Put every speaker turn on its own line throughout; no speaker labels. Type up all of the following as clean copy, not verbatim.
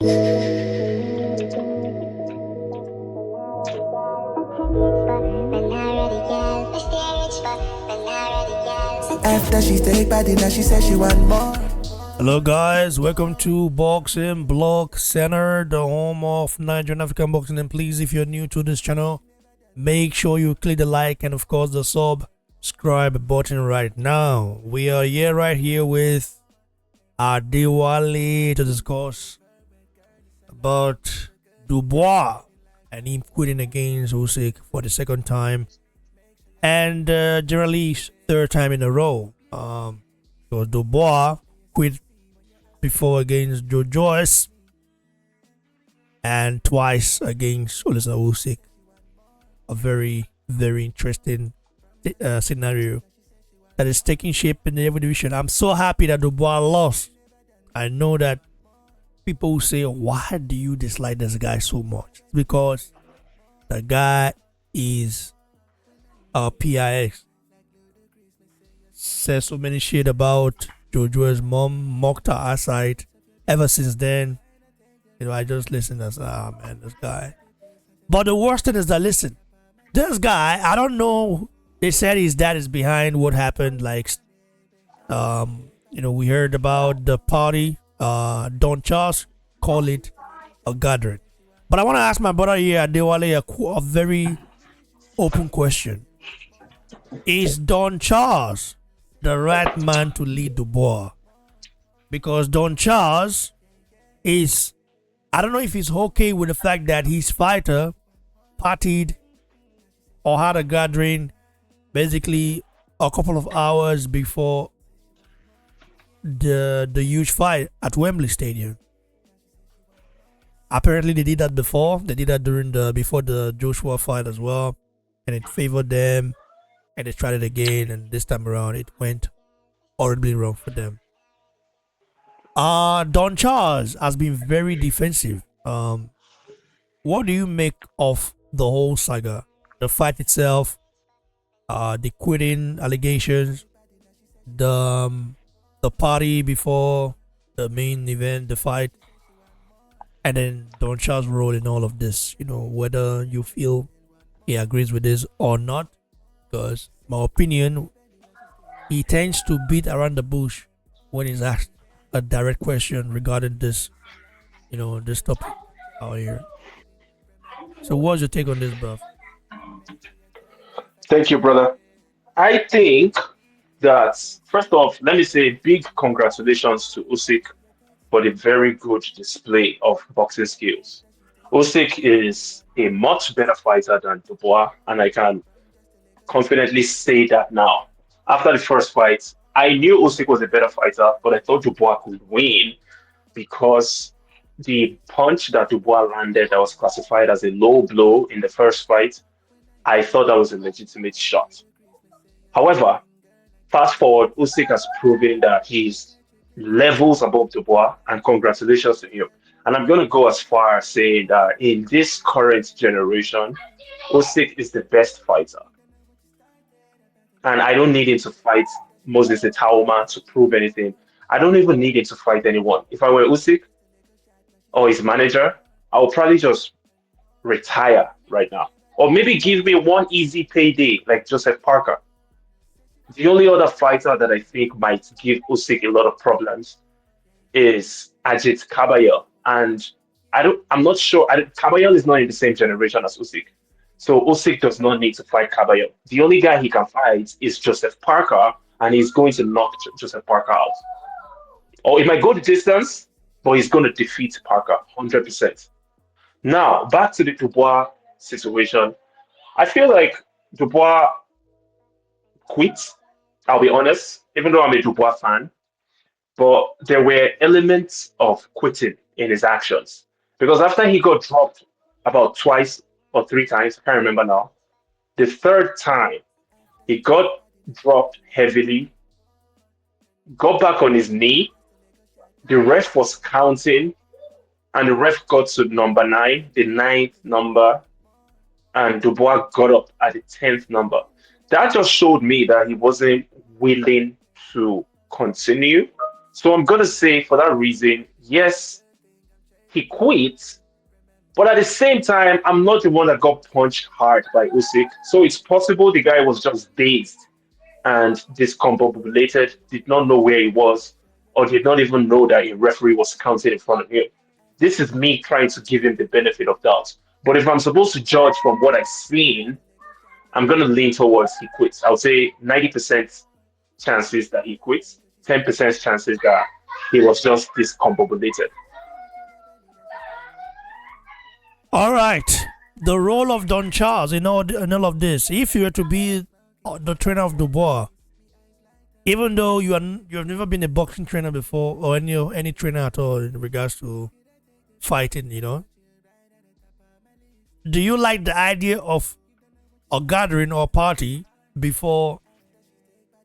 After she stayed body, now she said she want more.
Hello guys, welcome to Boxing Blog Center, the home of Nigerian African boxing. And please, if you're new to this channel, make sure you click the like and of course the subscribe button right now. We are here right here with Adewale to discuss about Dubois and him quitting against Usyk for the second time and generally third time in a row. So Dubois quit before against Dubois and twice against Oleksandr Usyk. A very, very interesting scenario that is taking shape in the heavy division. I'm so happy that Dubois lost. I know that people will say, why do you dislike this guy so much? It's because the guy is a PIX. Says so many shit about Jojo's mom, mocked her aside. Ever since then, I just listen and say, man, this guy. But the worst thing is that, listen, this guy, I don't know. They said his dad is behind what happened. Like, we heard about the party. Don Charles call it a gathering. But I want to ask my brother here, Adewale, a very open question. Is Don Charles the right man to lead Dubois? Because Don Charles is, I don't know if he's okay with the fact that his fighter partied or had a gathering basically a couple of hours before the huge fight at Wembley Stadium. Apparently they did that before. They did that before the Joshua fight as well, and it favored them. And they tried it again, and this time around it went horribly wrong for them. Don Charles has been very defensive. What do you make of the whole saga? The fight itself, the quitting allegations, the party before the main event, the fight, and then Don Charles' role in all of this. Whether you feel he agrees with this or not. Because my opinion, he tends to beat around the bush when he's asked a direct question regarding this, this topic out here. So what's your take on this, bro?
Thank you, brother. I think that, first off, let me say big congratulations to Usyk for the very good display of boxing skills. Usyk is a much better fighter than Dubois, and I can confidently say that now. After the first fight, I knew Usyk was a better fighter, but I thought Dubois could win because the punch that Dubois landed that was classified as a low blow in the first fight, I thought that was a legitimate shot. However, fast forward, Usyk has proven that he's levels above Dubois, and congratulations to him. And I'm going to go as far as saying that in this current generation, Usyk is the best fighter. And I don't need him to fight Moses Itaoma to prove anything. I don't even need him to fight anyone. If I were Usyk or his manager, I would probably just retire right now. Or maybe give me one easy payday like Joseph Parker. The only other fighter that I think might give Usyk a lot of problems is Ajit Kabayel. And I'm not sure. Kabayel is not in the same generation as Usyk. So Usyk does not need to fight Kabayel. The only guy he can fight is Joseph Parker, and he's going to knock Joseph Parker out. Or it might go the distance, but he's going to defeat Parker 100%. Now, back to the Dubois situation. I feel like Dubois quit, I'll be honest, even though I'm a Dubois fan. But there were elements of quitting in his actions. Because after he got dropped about twice or three times, I can't remember now. The third time, he got dropped heavily, got back on his knee. The ref was counting, and the ref got to number 9, the 9th number, and Dubois got up at the 10th number. That just showed me that he wasn't willing to continue. So I'm going to say, for that reason, yes, he quits. But at the same time, I'm not the one that got punched hard by Usyk. So it's possible the guy was just dazed and discombobulated, did not know where he was, or did not even know that a referee was counting in front of him. This is me trying to give him the benefit of doubt. But if I'm supposed to judge from what I've seen, I'm going to lean towards he quits. I would say 90% chances that he quits, 10% chances that he was just discombobulated.
All right. The role of Don Charles in all of this, if you were to be the trainer of Dubois, even though you have never been a boxing trainer before or any trainer at all in regards to fighting, do you like the idea of a gathering or party before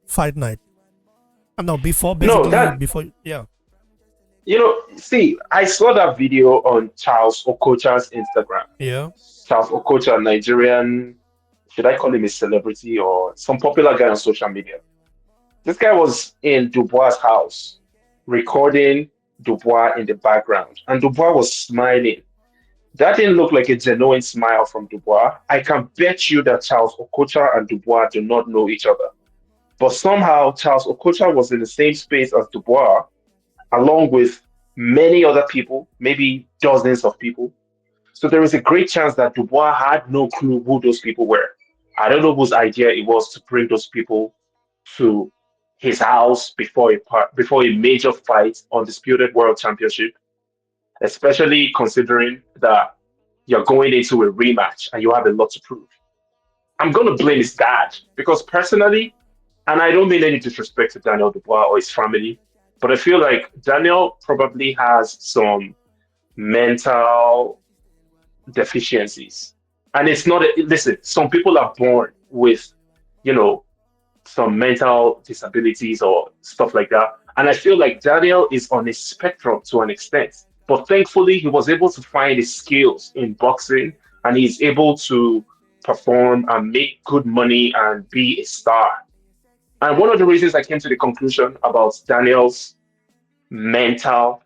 fight night? No, before
No,
basically
that
before yeah.
see, I saw that video on Charles Okocha's Instagram.
Yeah.
Charles Okocha, Nigerian, should I call him a celebrity or some popular guy on social media? This guy was in Dubois' house recording Dubois in the background, and Dubois was smiling. That didn't look like a genuine smile from Dubois. I can bet you that Charles Okocha and Dubois do not know each other. But somehow Charles Okocha was in the same space as Dubois, along with many other people, maybe dozens of people. So there is a great chance that Dubois had no clue who those people were. I don't know whose idea it was to bring those people to his house before a major fight on disputed world championship, especially considering that you're going into a rematch and you have a lot to prove. I'm going to blame his dad because personally, and I don't mean any disrespect to Daniel Dubois or his family, but I feel like Daniel probably has some mental deficiencies. And it's not, listen, some people are born with, you know, some mental disabilities or stuff like that. And I feel like Daniel is on a spectrum to an extent. But thankfully, he was able to find his skills in boxing and he's able to perform and make good money and be a star. And one of the reasons I came to the conclusion about Daniel's mental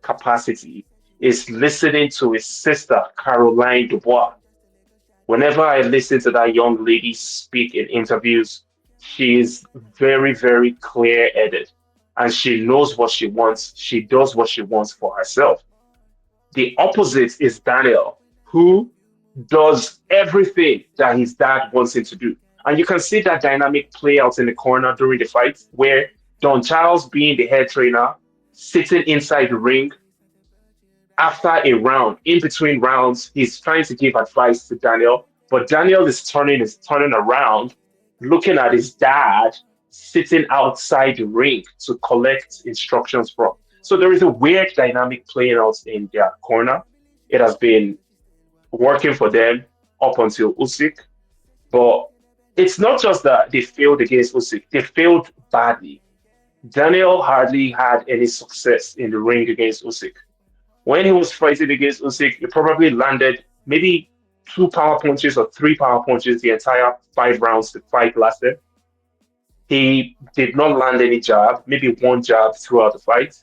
capacity is listening to his sister, Caroline Dubois. Whenever I listen to that young lady speak in interviews, she is very, very clear headed and she knows what she wants. She does what she wants for herself. The opposite is Daniel, who does everything that his dad wants him to do. And you can see that dynamic play out in the corner during the fight, where Don Charles, being the head trainer, sitting inside the ring after a round, in between rounds, he's trying to give advice to Daniel, but Daniel is turning around, looking at his dad sitting outside the ring to collect instructions from. So there is a weird dynamic playing out in their corner. It has been working for them up until Usyk, but it's not just that they failed against Usyk; they failed badly. Daniel hardly had any success in the ring against Usyk. When he was fighting against Usyk, he probably landed maybe two power punches or three power punches the entire 5 rounds the fight lasted. He did not land any jab, maybe one jab throughout the fight.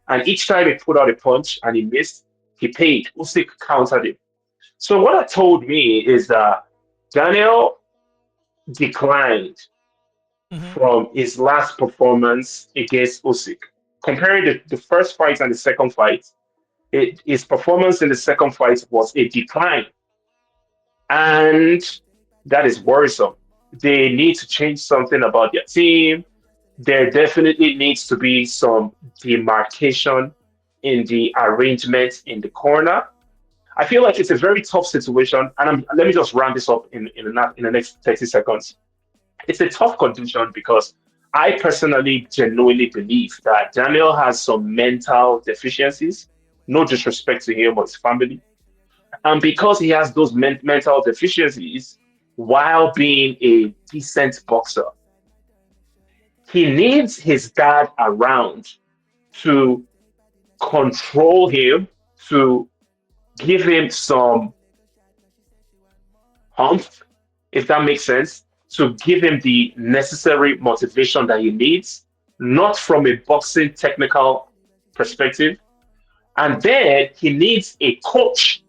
And each time he put out a punch and he missed, he paid. Usyk countered him. So what that told me is that Daniel declined
Mm-hmm.
from his last performance against Usyk. Comparing the first fight and the second fight, his performance in the second fight was a decline, and that is worrisome. They need to change something about their team. There definitely needs to be some demarcation in the arrangement in the corner. I feel like it's a very tough situation, and let me just round this up in the next 30 seconds. It's a tough condition because I personally genuinely believe that Daniel has some mental deficiencies. No disrespect to him or his family. And because he has those mental deficiencies, while being a decent boxer, he needs his dad around to control him, to give him some humph, if that makes sense, to give him the necessary motivation that he needs, not from a boxing technical perspective. And then he needs a coach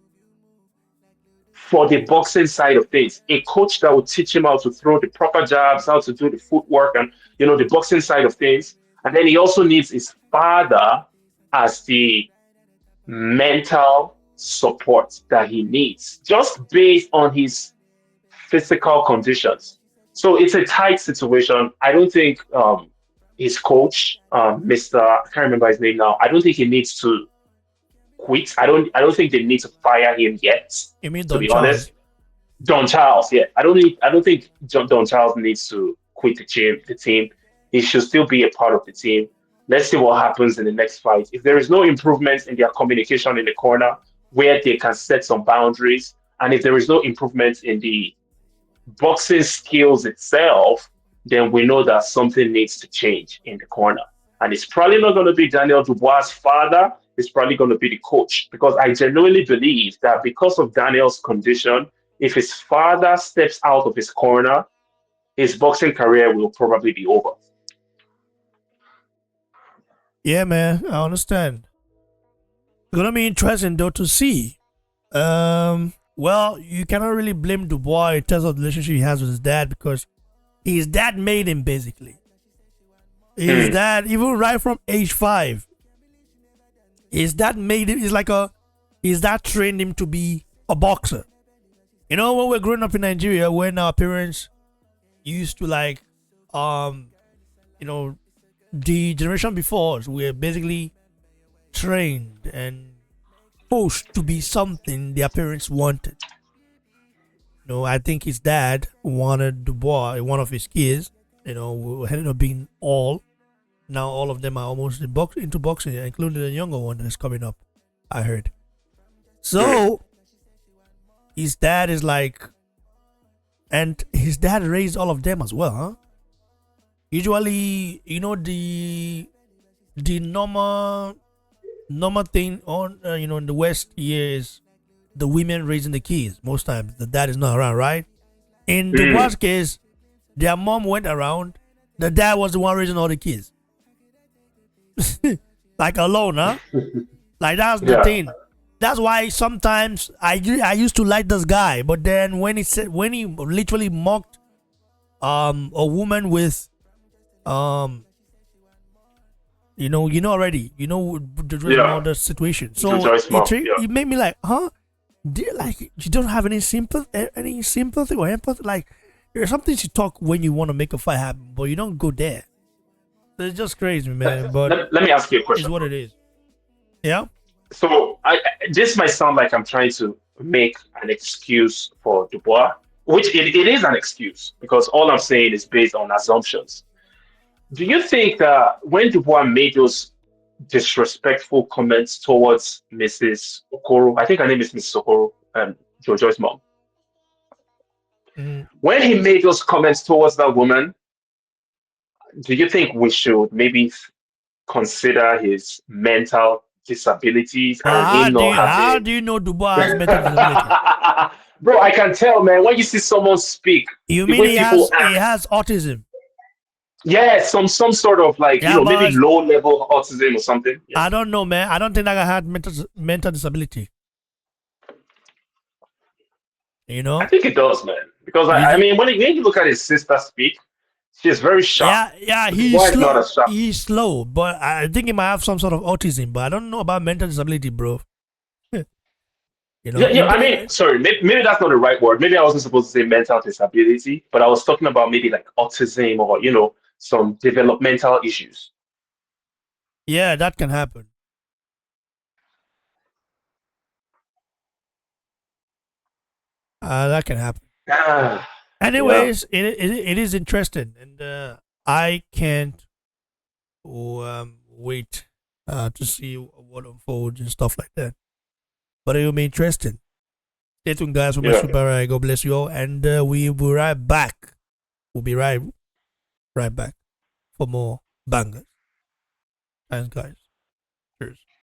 for the boxing side of things, a coach that will teach him how to throw the proper jabs, how to do the footwork, and the boxing side of things. And then he also needs his father as the mental support that he needs, just based on his physical conditions. So it's a tight situation. I don't think his coach, Mr. I can't remember his name now. I don't think he needs to quit. I don't think they need to fire him yet.
You mean
To
Don
be
Charles?
honest, Don Charles, yeah, I don't think Don Charles needs to quit the team. The team, he should still be a part of the team. Let's see what happens in the next fight. If there is no improvement in their communication in the corner, where they can set some boundaries, and if there is no improvement in the boxing skills itself, then we know that something needs to change in the corner. And it's probably not going to be Daniel Dubois' father. It's probably going to be the coach, because I genuinely believe that because of Daniel's condition, if his father steps out of his corner, his boxing career will probably be over.
Yeah, man, I understand. It's gonna be interesting though to see. Well, you cannot really blame Dubois in terms of the relationship he has with his dad because his dad made him basically. His
Mm,
dad, even right from age 5, his dad made him. His dad trained him to be a boxer. You know, when we're growing up in Nigeria, when our parents used to um, you know, the generation before us, were basically trained and forced to be something their parents wanted. I think his dad wanted Dubois, one of his kids, who ended up being all. Now all of them are almost into boxing, including the younger one that is coming up, I heard.
mm.
So his dad is and his dad raised all of them as well, huh? Usually, the normal thing on in the West here is the women raising the kids. Most times the dad is not around, right? In
Mm.
Dubois' case, their mom went around. The dad was the one raising all the kids, like alone, huh? Like that's the
Yeah.
thing. That's why sometimes I used to like this guy, but then when he literally mocked a woman with um already
Yeah.
the situation. So
Joyce mom. Yeah.
it made me like, huh? You don't have any sympathy or empathy? Like there's something to talk when you want to make a fight happen, but you don't go there. So it's just crazy, man. But
Let me ask you a
it's
question,
what
bro.
it is. Yeah.
So this might sound like I'm trying to make an excuse for Dubois, which it is an excuse because all I'm saying is based on assumptions. Do you think that when Dubois made those disrespectful comments towards Mrs. Okoro, I think her name is Mrs. Okoro, Jojo's mom,
Mm.
when he made those comments towards that woman, do you think we should maybe consider his mental disabilities
But
and him not
how
having.
do you know Dubois has mental disability?
Bro, I can tell, man. When you see someone speak,
You
the
mean
way people
he
act,
has autism?
yeah, some sort of like
Yeah,
maybe
but
low level autism or something. Yeah,
I don't know, man. I don't think that guy had mental disability. You
I
know?
think it does, man. Because
You
I
think?
mean, when you look at his sister speak, she's very sharp,
Yeah, yeah.
but the
He's
boy is not
slow.
as sharp.
He's slow, but I think he might have some sort of autism. But I don't know about mental disability, bro.
Yeah, yeah.
In
I mean, sorry, maybe that's not the right word. Maybe I wasn't supposed to say mental disability, but I was talking about maybe like autism or some developmental issues.
yeah, that can happen. That can happen.
Ah, yeah.
Anyways, it is interesting, and I can't wait to see what unfolds and stuff like that. But it will be interesting. Stay tuned, guys. For my
Yeah.
super, God bless you all, and we will be right back. We'll be right back for more bangers. Thanks, guys.